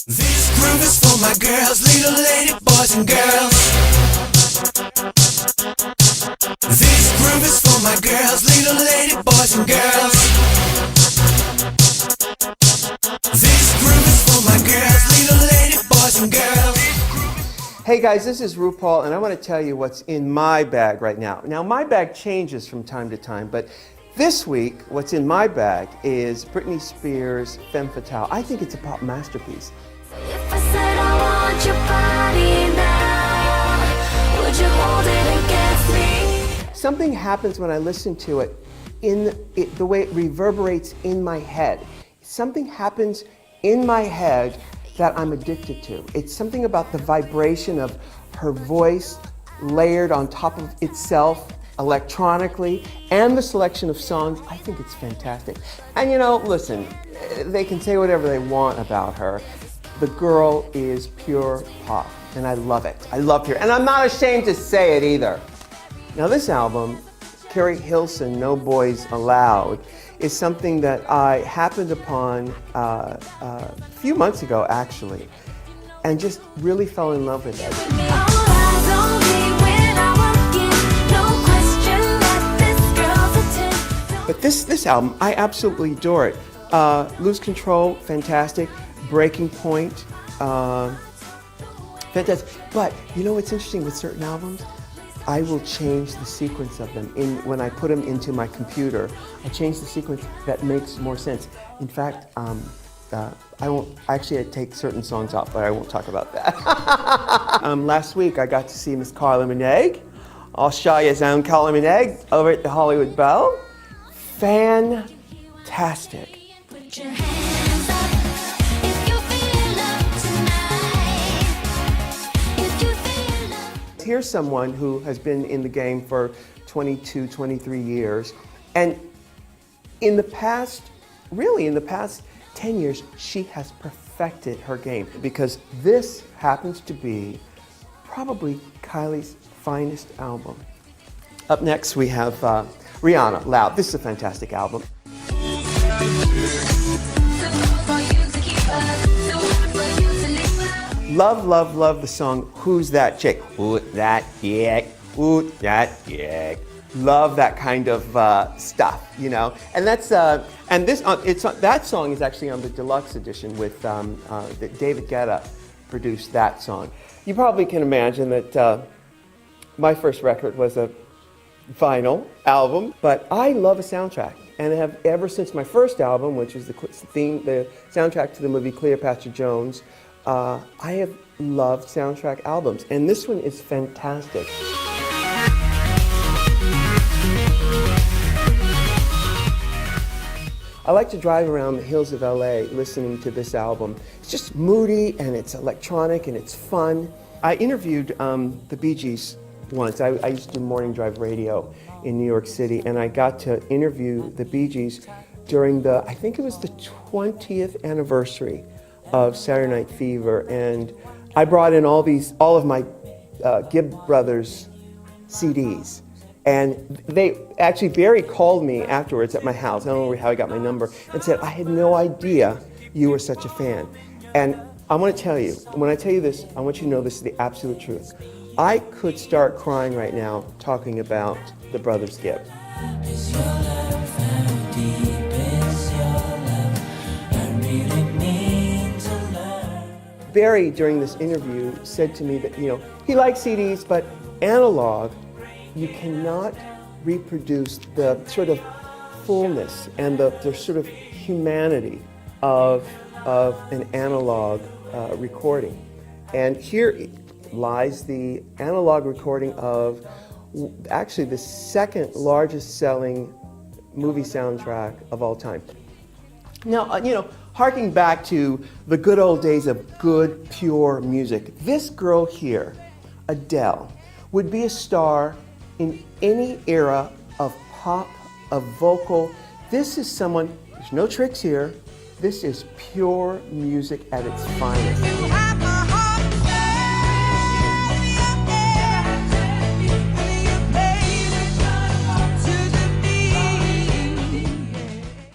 This groove is for my girls, little lady boys and girls. This groove is for my girls, little lady boys and girls. This groove is for my girls, little lady boys and girls. Hey guys, this is RuPaul, and I want to tell you what's in my bag right now. Now, my bag changes from time to time, but this week, what's in my bag is Britney Spears' Femme Fatale. I think it's a pop masterpiece. If I said I want your body now, would you hold it against me? Something happens when I listen to it, the way it reverberates in my head. Something happens in my head that I'm addicted to. It's something about the vibration of her voice layered on top of itself electronically, and the selection of songs. I think it's fantastic. And you know, listen, they can say whatever they want about her. The girl is pure pop, and I love it. I love her, and I'm not ashamed to say it either. Now this album, Keri Hilson, No Boys Allowed, is something that I happened upon a few months ago, actually, and just really fell in love with it. But this album, I absolutely adore it. Lose Control, fantastic. Breaking Point, fantastic. But you know what's interesting with certain albums? I will change the sequence of them. When I put them into my computer, I change the sequence that makes more sense. In fact, I won't, actually I take certain songs off, but I won't talk about that. Last week I got to see Miss Carla Minogue. I'll show you some Carla Minogue over at the Hollywood Bowl. Fantastic. Put your hands up if you feel love tonight. If you feel love. Here's someone who has been in the game for 22, 23 years, and in the past 10 years, she has perfected her game, because this happens to be probably Kylie's finest album. Up next, we have Rihanna, Loud. This is a fantastic album. Love, love, love the song, Who's That Chick? Who's that chick? Who's that chick? Love that kind of stuff, you know. And that's that song is actually on the deluxe edition with David Guetta produced that song. You probably can imagine that my first record was a vinyl album, but I love a soundtrack, and have ever since my first album, which is the soundtrack to the movie Cleopatra Jones. I have loved soundtrack albums, and this one is fantastic. I like to drive around the hills of LA listening to this album. It's just moody, and it's electronic, and it's fun. I interviewed the Bee Gees once. I used to do morning drive radio in New York City, and I got to interview the Bee Gees during I think it was the 20th anniversary of Saturday Night Fever, and I brought in all of my Gibb Brothers CDs. And Barry called me afterwards at my house, I don't know how he got my number, and said, I had no idea you were such a fan. And I want to tell you, when I tell you this, I want you to know this is the absolute truth. I could start crying right now talking about the Brothers Gibb. Barry, during this interview, said to me that, you know, he likes CDs, but analog, you cannot reproduce the sort of fullness and the sort of humanity of an analog recording. And here lies the analog recording of actually the second largest selling movie soundtrack of all time. Now, you know, harking back to the good old days of good, pure music, this girl here, Adele, would be a star in any era of pop, of vocal. This is someone, there's no tricks here, this is pure music at its finest.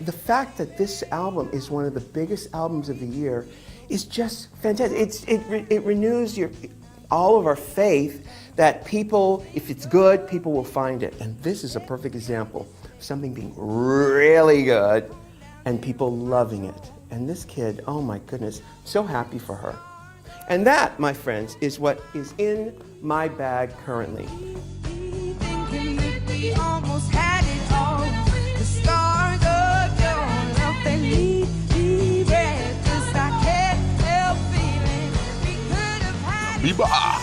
The fact that this album is one of the biggest albums of the year is just fantastic. It renews all of our faith that people, if it's good, people will find it. And this is a perfect example of something being really good and people loving it. And this kid, oh my goodness, so happy for her. And that, my friends, is what is in my bag currently. We almost had it all. The stars of your love and me red, 'cause I can't help feeling we could have had it.